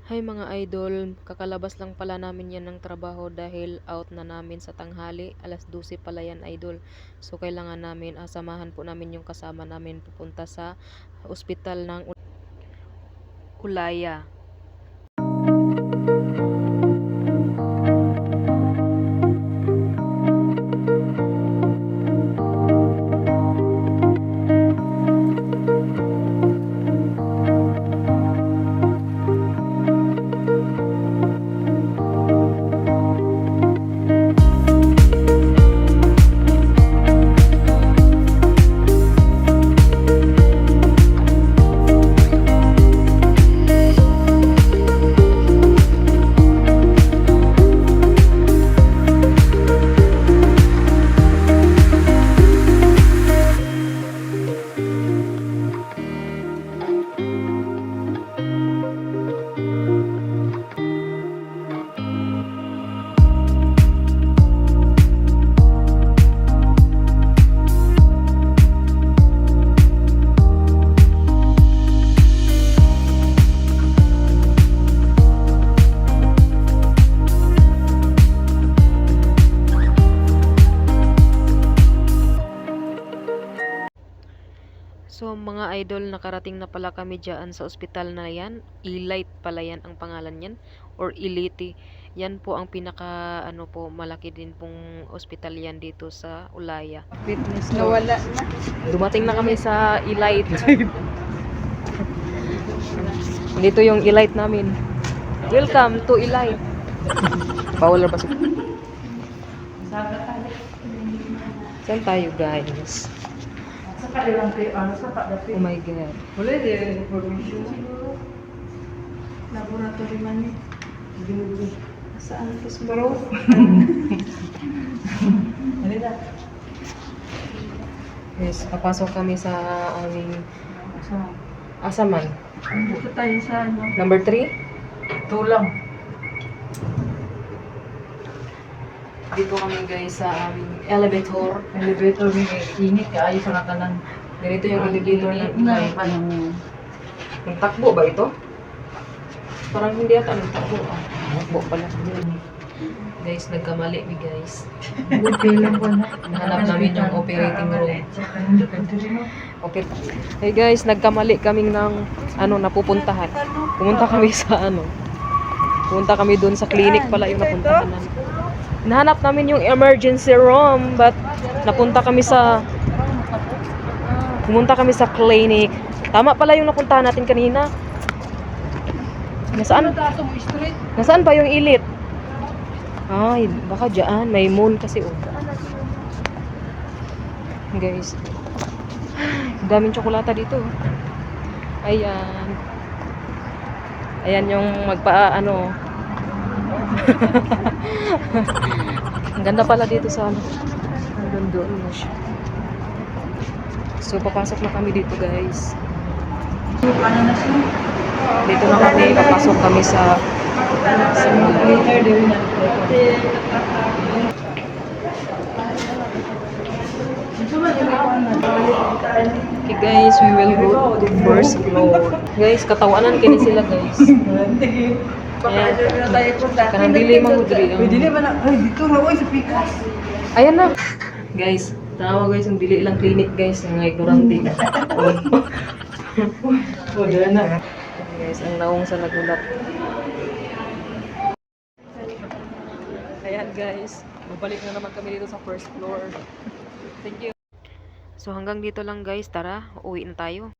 Hi mga idol, kakalabas lang pala namin yan ng trabaho dahil out na namin sa tanghali. Alas 12 pala yan idol. So kailangan namin, samahan po namin yung kasama namin pupunta sa ospital ng Ulaya. So mga idol, nakarating na pala kami dyan sa ospital na yan. Elite pala yan ang pangalan yan. Or Elite. Yan po ang pinaka malaki din pong ospital yan dito sa Ulaya. Fitness na wala na. Dumating na kami sa Elite. Dito yung Elite namin. Welcome to Elite. Bawal na ba siya? Saan tayo guys? Saka lang kayo, saka dati. Oh my god. Wala din information siguro. Laboratory man eh. Saan ito siguro? Halina. Yes, papasok kami sa aming asaman. Dito tayo sa ano? Number 3? Tulang. Dito kami guys sa aming elevator. Elevator ni init ka ayos sa kanan. Ganito yung elevator na Inay pa nang takbo ba ito? Parang hindi ata takbo. Takbo pala. Guys, nagkamali mi guys. Nahanap namin yung operating room. Hey guys, nagkamali kaming ng napupuntahan. Pumunta kami sa Pumunta kami doon sa clinic pala yung napuntahan namin. Nahanap namin yung emergency room but pumunta kami sa clinic. Tama pala yung napuntahan natin kanina. Nasaan pa yung Elite? Ay, baka dyan. May moon kasi guys. Daming tsokolata dito. Ayan. Ayan yung Ang ganda pala dito sa doon na siya. So papasok na kami dito guys. Dito na kami, papasok kami sa Okay guys, we will go to first floor. Guys, katawanan kini sila guys. Kanang dili magudri. Dili man ay dito ra oy sa pikas. Ayan na. Guys, tanawa guys, ang dili lang clinic guys, ang ignorante. Oh, dala na. Guys, ang naong sa nagulat. Ayan guys, babalik na naman kami dito sa first floor. Thank you. So hanggang dito lang guys, tara, uuwi na tayo.